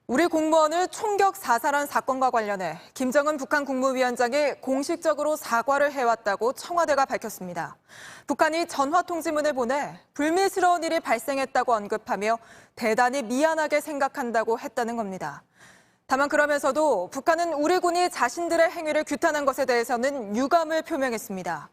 우리 공무원을 총격 사살한 사건과 관련해 김정은 북한 국무위원장이 공식적으로 사과를 해왔다고 청와대가 밝혔습니다. 북한이 전화 통지문을 보내 불미스러운 일이 발생했다고 언급하며 대단히 미안하게 생각한다고 했다는 겁니다. 다만 그러면서도 북한은 우리 군이 자신들의 행위를 규탄한 것에 대해서는 유감을 표명했습니다.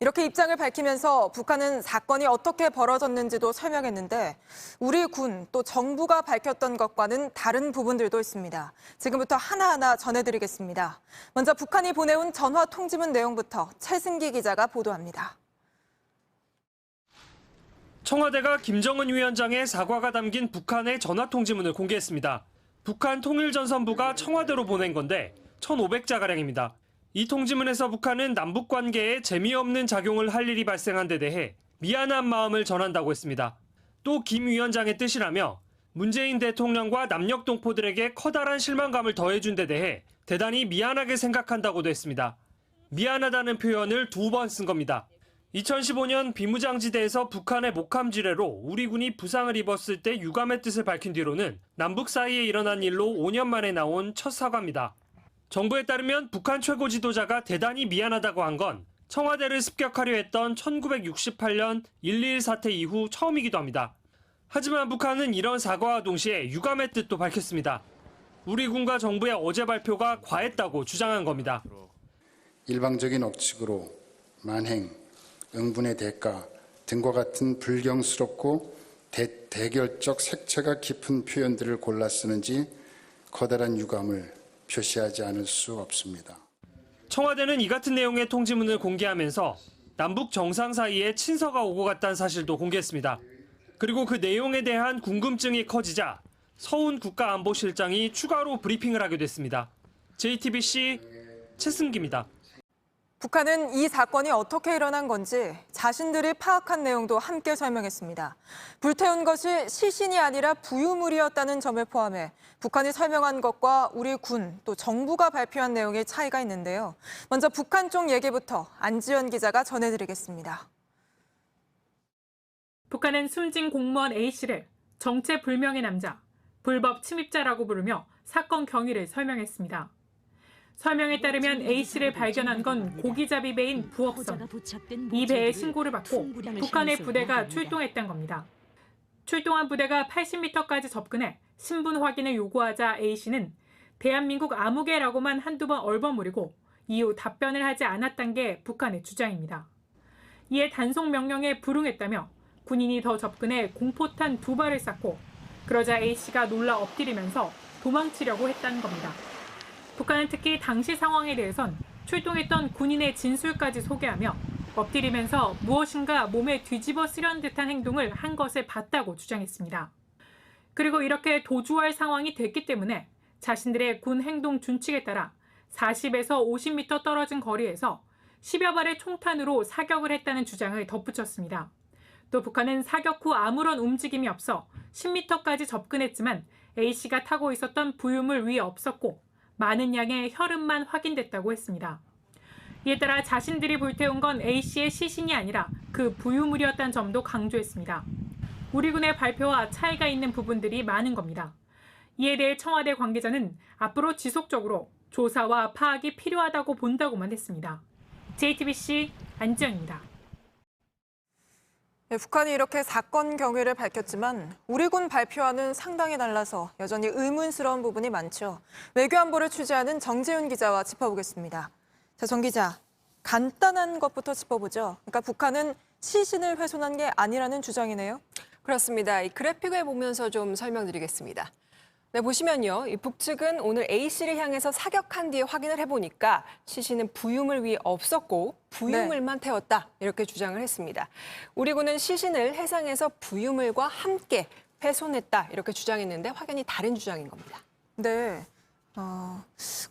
이렇게 입장을 밝히면서 북한은 사건이 어떻게 벌어졌는지도 설명했는데 우리 군 또 정부가 밝혔던 것과는 다른 부분들도 있습니다. 지금부터 하나하나 전해드리겠습니다. 먼저 북한이 보내온 전화 통지문 내용부터 최승기 기자가 보도합니다. 청와대가 김정은 위원장의 사과가 담긴 북한의 전화 통지문을 공개했습니다. 북한 통일전선부가 청와대로 보낸 건데 1,500자가량입니다. 이 통지문에서 북한은 남북 관계에 재미없는 작용을 할 일이 발생한 데 대해 미안한 마음을 전한다고 했습니다. 또 김 위원장의 뜻이라며 문재인 대통령과 남녘 동포들에게 커다란 실망감을 더해준 데 대해 대단히 미안하게 생각한다고도 했습니다. 미안하다는 표현을 2번 쓴 겁니다. 2015년 비무장지대에서 북한의 목함지뢰로 우리 군이 부상을 입었을 때 유감의 뜻을 밝힌 뒤로는 남북 사이에 일어난 일로 5년 만에 나온 첫 사과입니다. 정부에 따르면 북한 최고 지도자가 대단히 미안하다고 한 건 청와대를 습격하려 했던 1968년 1.21 사태 이후 처음이기도 합니다. 하지만 북한은 이런 사과와 동시에 유감의 뜻도 밝혔습니다. 우리 군과 정부의 어제 발표가 과했다고 주장한 겁니다. 일방적인 억측으로 만행, 응분의 대가 등과 같은 불경스럽고 대결적 색채가 깊은 표현들을 골라 쓰는지 커다란 유감을 표시하지 않을 수 없습니다. 청와대는 이 같은 내용의 통지문을 공개하면서 남북 정상 사이에 친서가 오고 갔다는 사실도 공개했습니다. 그리고 그 내용에 대한 궁금증이 커지자 서훈 국가안보실장이 추가로 브리핑을 하게 됐습니다. JTBC 최승기입니다. 북한은 이 사건이 어떻게 일어난 건지 자신들이 파악한 내용도 함께 설명했습니다. 불태운 것이 시신이 아니라 부유물이었다는 점을 포함해 북한이 설명한 것과 우리 군 또 정부가 발표한 내용의 차이가 있는데요. 먼저 북한 쪽 얘기부터 안지연 기자가 전해드리겠습니다. 북한은 숨진 공무원 A씨를 정체불명의 남자, 불법 침입자라고 부르며 사건 경위를 설명했습니다. 설명에 따르면 A씨를 발견한 건 고기잡이 배인 부업선. 이 배의 신고를 받고 북한의 부대가 출동했던 겁니다. 출동한 부대가 80m까지 접근해 신분 확인을 요구하자 A씨는 대한민국 아무개라고만 한두 번 얼버무리고 이후 답변을 하지 않았던 게 북한의 주장입니다. 이에 단속 명령에 불응했다며 군인이 더 접근해 공포탄 2발을 쐈고 그러자 A씨가 놀라 엎드리면서 도망치려고 했다는 겁니다. 북한은 특히 당시 상황에 대해선 출동했던 군인의 진술까지 소개하며 엎드리면서 무엇인가 몸에 뒤집어 쓰려는 듯한 행동을 한 것을 봤다고 주장했습니다. 그리고 이렇게 도주할 상황이 됐기 때문에 자신들의 군 행동 준칙에 따라 40에서 50m 떨어진 거리에서 10여 발의 총탄으로 사격을 했다는 주장을 덧붙였습니다. 또 북한은 사격 후 아무런 움직임이 없어 10m까지 접근했지만 A씨가 타고 있었던 부유물 위에 없었고 많은 양의 혈흔만 확인됐다고 했습니다. 이에 따라 자신들이 불태운 건 A씨의 시신이 아니라 그 부유물이었다는 점도 강조했습니다. 우리 군의 발표와 차이가 있는 부분들이 많은 겁니다. 이에 대해 청와대 관계자는 앞으로 지속적으로 조사와 파악이 필요하다고 본다고만 했습니다. JTBC 안지연입니다. 네, 북한이 이렇게 사건 경위를 밝혔지만 우리 군 발표와는 상당히 달라서 여전히 의문스러운 부분이 많죠. 외교안보를 취재하는 정재훈 기자와 짚어보겠습니다. 자, 정 기자, 간단한 것부터 짚어보죠. 그러니까 북한은 시신을 훼손한 게 아니라는 주장이네요. 그렇습니다. 이 그래픽을 보면서 좀 설명드리겠습니다. 네, 보시면요. 이 북측은 오늘 A씨를 향해서 사격한 뒤에 확인을 해보니까 시신은 부유물 위에 없었고 부유물만 태웠다 이렇게 주장을 했습니다. 우리 군은 시신을 해상에서 부유물과 함께 훼손했다 이렇게 주장했는데 확연히 다른 주장인 겁니다. 네.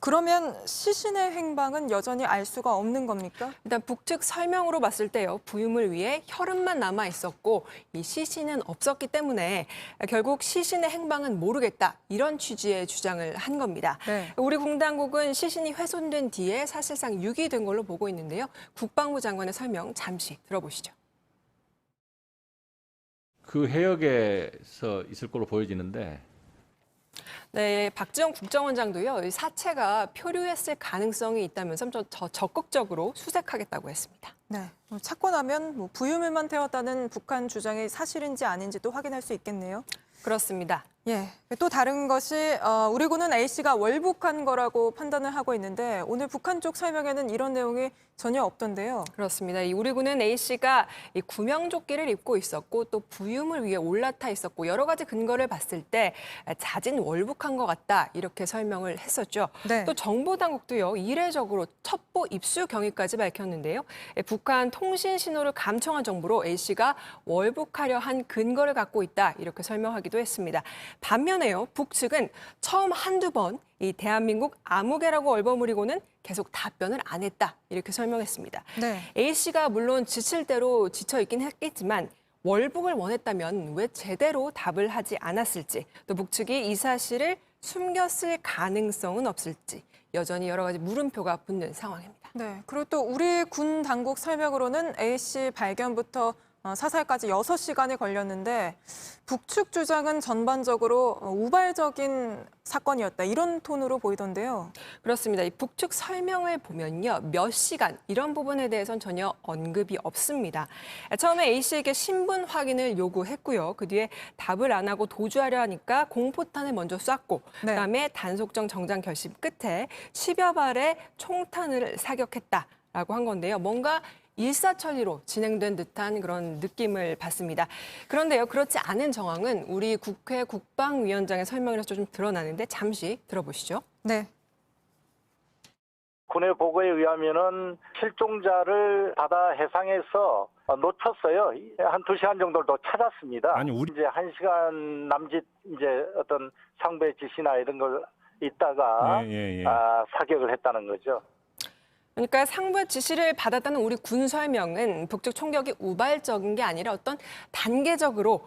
그러면 시신의 행방은 여전히 알 수가 없는 겁니까? 일단 북측 설명으로 봤을 때요. 부유물 위에 혈흔만 남아 있었고 이 시신은 없었기 때문에 결국 시신의 행방은 모르겠다. 이런 취지의 주장을 한 겁니다. 네. 우리 군 당국은 시신이 훼손된 뒤에 사실상 유기된 걸로 보고 있는데요. 국방부 장관의 설명 잠시 들어보시죠. 그 해역에서 있을 걸로 보여지는데 네, 박지원 국정원장도요, 이 사체가 표류했을 가능성이 있다면서 좀 더 적극적으로 수색하겠다고 했습니다. 네, 찾고 나면 부유물만 태웠다는 북한 주장이 사실인지 아닌지도 확인할 수 있겠네요. 그렇습니다. 예, 또 다른 것이 우리 군은 A씨가 월북한 거라고 판단을 하고 있는데 오늘 북한 쪽 설명에는 이런 내용이 전혀 없던데요. 그렇습니다. 이 우리 군은 A씨가 이 구명조끼를 입고 있었고 또 부유물 위에 올라타 있었고 여러 가지 근거를 봤을 때 자진 월북한 것 같다 이렇게 설명을 했었죠. 네. 또 정보당국도요 이례적으로 첩보 입수 경위까지 밝혔는데요. 북한 통신 신호를 감청한 정보로 A씨가 월북하려 한 근거를 갖고 있다 이렇게 설명하기도 했습니다. 반면에요 북측은 처음 한두 번 이 대한민국 아무개라고 얼버무리고는 계속 답변을 안 했다 이렇게 설명했습니다. 네. A씨가 물론 지칠 대로 지쳐 있긴 했겠지만 월북을 원했다면 왜 제대로 답을 하지 않았을지 또 북측이 이 사실을 숨겼을 가능성은 없을지 여전히 여러 가지 물음표가 붙는 상황입니다. 네, 그리고 또 우리 군 당국 설명으로는 A씨 발견부터 사살까지 6시간이 걸렸는데 북측 주장은 전반적으로 우발적인 사건이었다 이런 톤으로 보이던데요. 그렇습니다. 이 북측 설명을 보면요. 몇 시간 이런 부분에 대해서는 전혀 언급이 없습니다. 처음에 A씨에게 신분 확인을 요구했고요. 그 뒤에 답을 안 하고 도주하려 하니까 공포탄을 먼저 쐈고 네. 그다음에 단속정 정장 결심 끝에 10여 발의 총탄을 사격했다라고 한 건데요. 뭔가 일사천리로 진행된 듯한 그런 느낌을 받습니다. 그런데요, 그렇지 않은 정황은 우리 국회 국방위원장의 설명에서 좀 드러나는데 잠시 들어보시죠. 네. 군의 보고에 의하면은 실종자를 바다 해상에서 놓쳤어요. 한 2시간 정도를 더 찾았습니다. 아니, 우리 이제 1시간 남짓 이제 어떤 상부의 지시나 이런 걸 있다가 사격을 했다는 거죠. 그러니까 상부의 지시를 받았다는 우리 군 설명은 북측 총격이 우발적인 게 아니라 어떤 단계적으로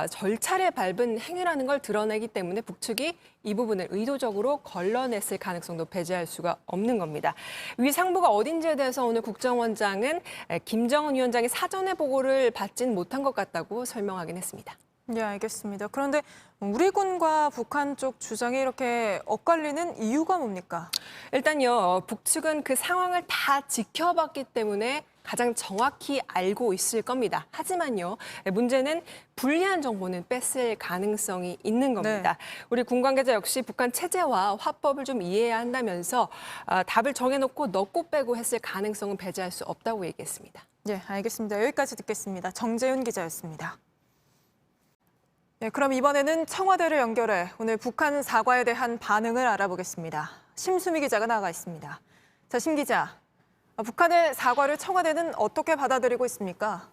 절차를 밟은 행위라는 걸 드러내기 때문에 북측이 이 부분을 의도적으로 걸러냈을 가능성도 배제할 수가 없는 겁니다. 위 상부가 어딘지에 대해서 오늘 국정원장은 김정은 위원장이 사전에 보고를 받진 못한 것 같다고 설명하긴 했습니다. 네, 알겠습니다. 그런데 우리 군과 북한 쪽 주장이 이렇게 엇갈리는 이유가 뭡니까? 일단요, 북측은 그 상황을 다 지켜봤기 때문에 가장 정확히 알고 있을 겁니다. 하지만요, 문제는 불리한 정보는 뺐을 가능성이 있는 겁니다. 네. 우리 군 관계자 역시 북한 체제와 화법을 좀 이해해야 한다면서 답을 정해놓고 넣고 빼고 했을 가능성은 배제할 수 없다고 얘기했습니다. 네, 알겠습니다. 여기까지 듣겠습니다. 정재윤 기자였습니다. 네, 그럼 이번에는 청와대를 연결해 오늘 북한 사과에 대한 반응을 알아보겠습니다. 심수미 기자가 나가 있습니다. 자, 심 기자, 북한의 사과를 청와대는 어떻게 받아들이고 있습니까?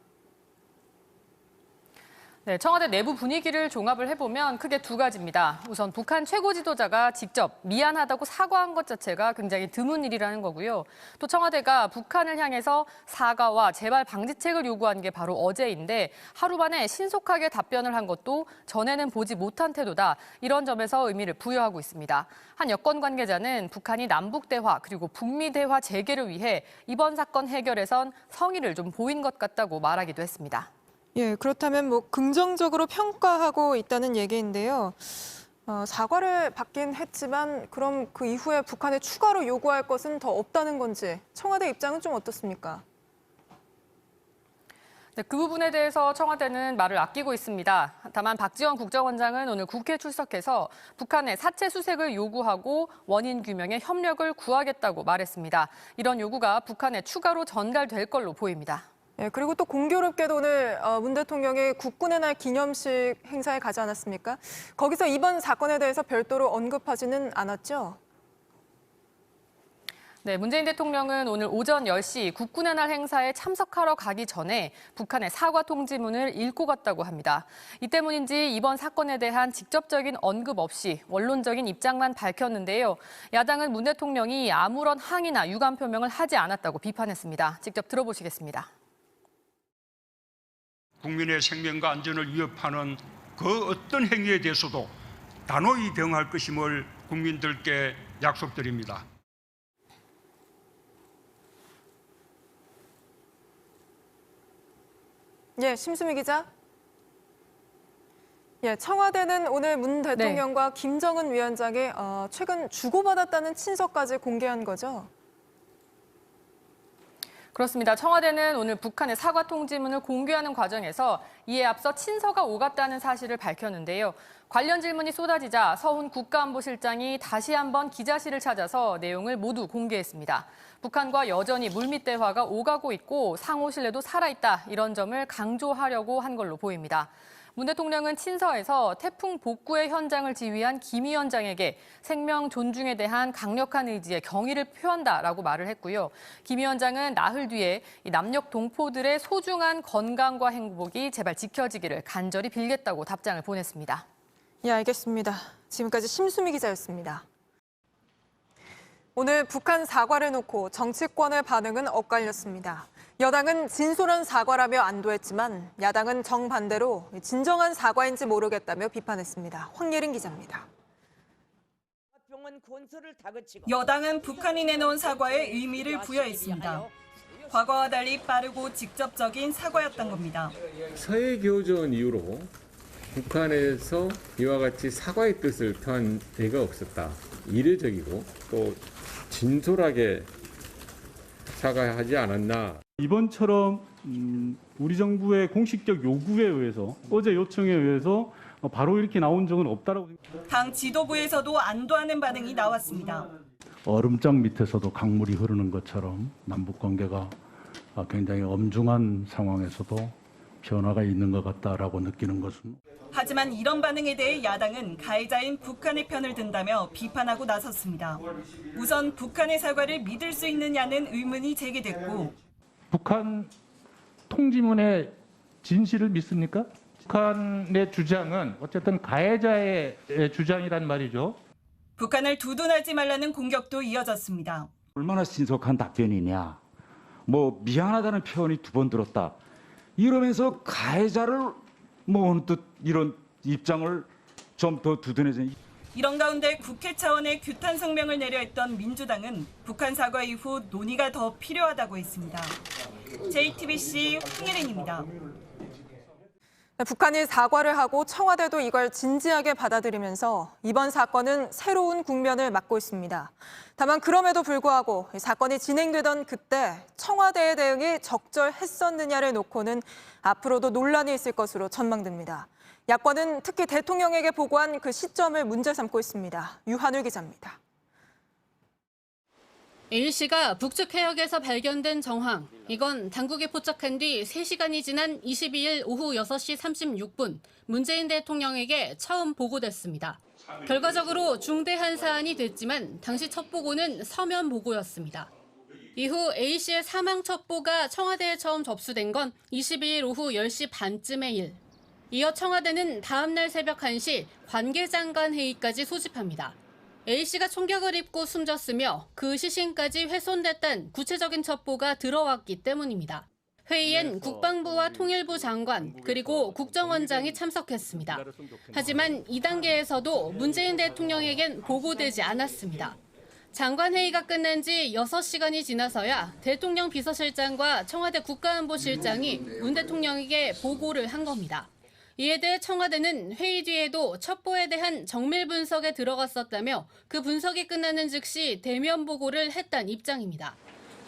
네, 청와대 내부 분위기를 종합을 해보면 크게 두 가지입니다. 우선 북한 최고 지도자가 직접 미안하다고 사과한 것 자체가 굉장히 드문 일이라는 거고요. 또 청와대가 북한을 향해서 사과와 재발 방지책을 요구한 게 바로 어제인데 하루 만에 신속하게 답변을 한 것도 전에는 보지 못한 태도다. 이런 점에서 의미를 부여하고 있습니다. 한 여권 관계자는 북한이 남북 대화 그리고 북미 대화 재개를 위해 이번 사건 해결에선 성의를 좀 보인 것 같다고 말하기도 했습니다. 예, 그렇다면 긍정적으로 평가하고 있다는 얘기인데요. 사과를 받긴 했지만 그럼 그 이후에 북한에 추가로 요구할 것은 더 없다는 건지 청와대 입장은 좀 어떻습니까? 네, 그 부분에 대해서 청와대는 말을 아끼고 있습니다. 다만 박지원 국정원장은 오늘 국회에 출석해서 북한의 사체 수색을 요구하고 원인 규명에 협력을 구하겠다고 말했습니다. 이런 요구가 북한에 추가로 전달될 걸로 보입니다. 예, 그리고 또 공교롭게도 오늘 문 대통령이 국군의 날 기념식 행사에 가지 않았습니까? 거기서 이번 사건에 대해서 별도로 언급하지는 않았죠? 네, 문재인 대통령은 오늘 오전 10시 국군의 날 행사에 참석하러 가기 전에 북한의 사과 통지문을 읽고 갔다고 합니다. 이 때문인지 이번 사건에 대한 직접적인 언급 없이 원론적인 입장만 밝혔는데요. 야당은 문 대통령이 아무런 항의나 유감 표명을 하지 않았다고 비판했습니다. 직접 들어보시겠습니다. 국민의 생명과 안전을 위협하는 그 어떤 행위에 대해서도 단호히 대응할 것임을 국민들께 약속드립니다. 예, 심수미 기자. 예, 청와대는 오늘 문 대통령과 김정은 위원장이 최근 주고받았다는 친서까지 공개한 거죠? 그렇습니다. 청와대는 오늘 북한의 사과 통지문을 공개하는 과정에서 이에 앞서 친서가 오갔다는 사실을 밝혔는데요. 관련 질문이 쏟아지자 서훈 국가안보실장이 다시 한번 기자실을 찾아서 내용을 모두 공개했습니다. 북한과 여전히 물밑 대화가 오가고 있고 상호 신뢰도 살아있다, 이런 점을 강조하려고 한 걸로 보입니다. 문 대통령은 친서에서 태풍 복구의 현장을 지휘한 김 위원장에게 생명 존중에 대한 강력한 의지에 경의를 표한다라고 말을 했고요. 김 위원장은 나흘 뒤에 이 남녘 동포들의 소중한 건강과 행복이 제발 지켜지기를 간절히 빌겠다고 답장을 보냈습니다. 예, 알겠습니다. 지금까지 심수미 기자였습니다. 오늘 북한 사과를 놓고 정치권의 반응은 엇갈렸습니다. 여당은 진솔한 사과라며 안도했지만 야당은 정반대로 진정한 사과인지 모르겠다며 비판했습니다. 황예린 기자입니다. 여당은 북한이 내놓은 사과에 의미를 부여했습니다. 과거와 달리 빠르고 직접적인 사과였던 겁니다. 서해 교전 이후로 북한에서 이와 같이 사과의 뜻을 표한 예가 없었다. 이례적이고 또 진솔하게 사과하지 않았나. 이번처럼 우리 정부의 공식적 요구에 의해서, 어제 요청에 의해서 바로 이렇게 나온 적은 없다라고 생각합니다. 당 지도부에서도 안도하는 반응이 나왔습니다. 얼음장 밑에서도 강물이 흐르는 것처럼 남북 관계가 굉장히 엄중한 상황에서도 변화가 있는 것 같다라고 느끼는 것은. 하지만 이런 반응에 대해 야당은 가해자인 북한의 편을 든다며 비판하고 나섰습니다. 우선 북한의 사과를 믿을 수 있느냐는 의문이 제기됐고, 북한 통지문의 진실을 믿습니까? 북한의 주장은 어쨌든 가해자의 주장이란 말이죠. 북한을 두둔하지 말라는 공격도 이어졌습니다. 얼마나 신속한 답변이냐. 미안하다는 표현이 2번 들었다. 이러면서 가해자를 언뜻 이런 입장을 좀 더 두둔해서. 이런 가운데 국회 차원의 규탄 성명을 내려 했던 민주당은 북한 사과 이후 논의가 더 필요하다고 했습니다. JTBC 황예린입니다. 북한이 사과를 하고 청와대도 이걸 진지하게 받아들이면서 이번 사건은 새로운 국면을 맞고 있습니다. 다만 그럼에도 불구하고 사건이 진행되던 그때 청와대의 대응이 적절했었느냐를 놓고는 앞으로도 논란이 있을 것으로 전망됩니다. 야권은 특히 대통령에게 보고한 그 시점을 문제 삼고 있습니다. 유한울 기자입니다. A씨가 북측 해역에서 발견된 정황. 이건 당국에 포착한 뒤 3시간이 지난 22일 오후 6시 36분 문재인 대통령에게 처음 보고됐습니다. 결과적으로 중대한 사안이 됐지만 당시 첫 보고는 서면 보고였습니다. 이후 A씨의 사망 첩보가 청와대에 처음 접수된 건 22일 오후 10시 반쯤의 일. 이어 청와대는 다음 날 새벽 1시 관계장관 회의까지 소집합니다. A씨가 총격을 입고 숨졌으며 그 시신까지 훼손됐다는 구체적인 첩보가 들어왔기 때문입니다. 회의엔 국방부와 통일부 장관 그리고 국정원장이 참석했습니다. 하지만 2단계에서도 문재인 대통령에겐 보고되지 않았습니다. 장관 회의가 끝난 지 6시간이 지나서야 대통령 비서실장과 청와대 국가안보실장이 문 대통령에게 보고를 한 겁니다. 이에 대해 청와대는 회의 뒤에도 첩보에 대한 정밀 분석에 들어갔었다며 그 분석이 끝나는 즉시 대면 보고를 했다는 입장입니다.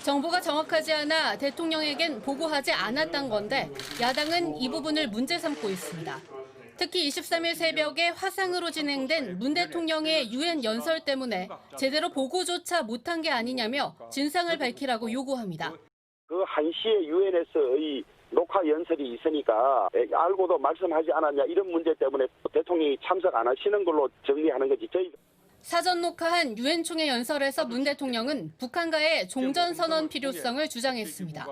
정보가 정확하지 않아 대통령에겐 보고하지 않았던 건데 야당은 이 부분을 문제 삼고 있습니다. 특히 23일 새벽에 화상으로 진행된 문 대통령의 유엔 연설 때문에 제대로 보고조차 못한 게 아니냐며 진상을 밝히라고 요구합니다. 그 1시에 유엔에서의 녹화 연설이 있으니까 알고도 말씀하지 않았냐 이런 문제 때문에 대통령이 참석 안 하시는 걸로 정리하는 거지. 사전 녹화한 유엔 총회 연설에서 문 대통령은 북한과의 종전선언 필요성을 주장했습니다.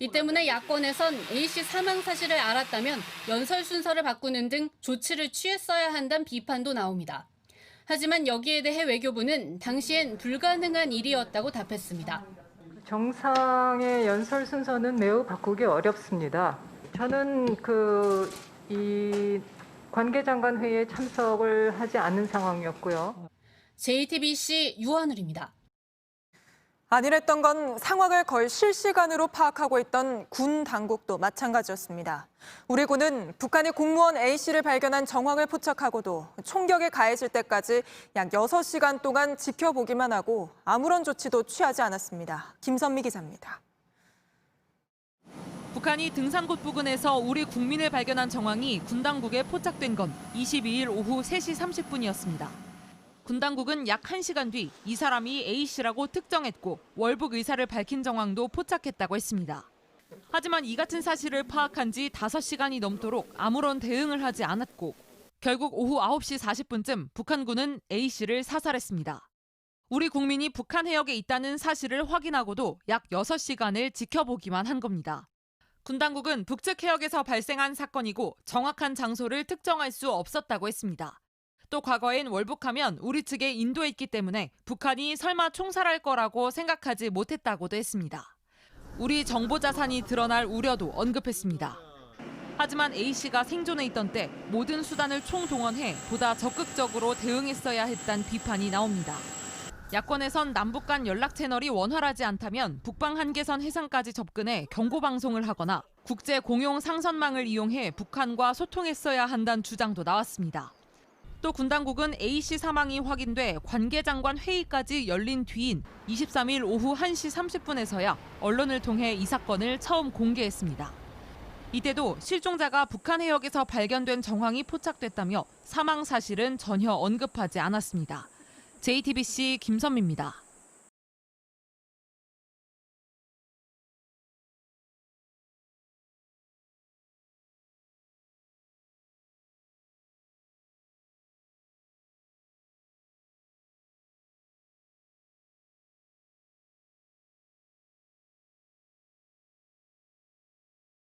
이 때문에 야권에선 A씨 사망 사실을 알았다면 연설 순서를 바꾸는 등 조치를 취했어야 한다는 비판도 나옵니다. 하지만 여기에 대해 외교부는 당시엔 불가능한 일이었다고 답했습니다. 정상의 연설 순서는 매우 바꾸기 어렵습니다. 저는 이 관계장관 회의에 참석을 하지 않는 상황이었고요. JTBC 유한울입니다. 안일했던 건 상황을 거의 실시간으로 파악하고 있던 군 당국도 마찬가지였습니다. 우리 군은 북한이 공무원 A씨를 발견한 정황을 포착하고도 총격에 가해질 때까지 약 6시간 동안 지켜보기만 하고 아무런 조치도 취하지 않았습니다. 김선미 기자입니다. 북한이 등산곳 부근에서 우리 국민을 발견한 정황이 군 당국에 포착된 건 22일 오후 3시 30분이었습니다. 군 당국은 약 1시간 뒤 이 사람이 A씨라고 특정했고 월북 의사를 밝힌 정황도 포착했다고 했습니다. 하지만 이 같은 사실을 파악한 지 5시간이 넘도록 아무런 대응을 하지 않았고 결국 오후 9시 40분쯤 북한군은 A씨를 사살했습니다. 우리 국민이 북한 해역에 있다는 사실을 확인하고도 약 6시간을 지켜보기만 한 겁니다. 군 당국은 북측 해역에서 발생한 사건이고 정확한 장소를 특정할 수 없었다고 했습니다. 또 과거엔 월북하면 우리 측에 인도했기 때문에 북한이 설마 총살할 거라고 생각하지 못했다고도 했습니다. 우리 정보 자산이 드러날 우려도 언급했습니다. 하지만 A씨가 생존해 있던 때 모든 수단을 총동원해 보다 적극적으로 대응했어야 했다는 비판이 나옵니다. 야권에선 남북 간 연락 채널이 원활하지 않다면 북방 한계선 해상까지 접근해 경고 방송을 하거나 국제 공용 상선망을 이용해 북한과 소통했어야 한다는 주장도 나왔습니다. 또 군 당국은 A씨 사망이 확인돼 관계장관 회의까지 열린 뒤인 23일 오후 1시 30분에서야 언론을 통해 이 사건을 처음 공개했습니다. 이때도 실종자가 북한 해역에서 발견된 정황이 포착됐다며 사망 사실은 전혀 언급하지 않았습니다. JTBC 김선미입니다.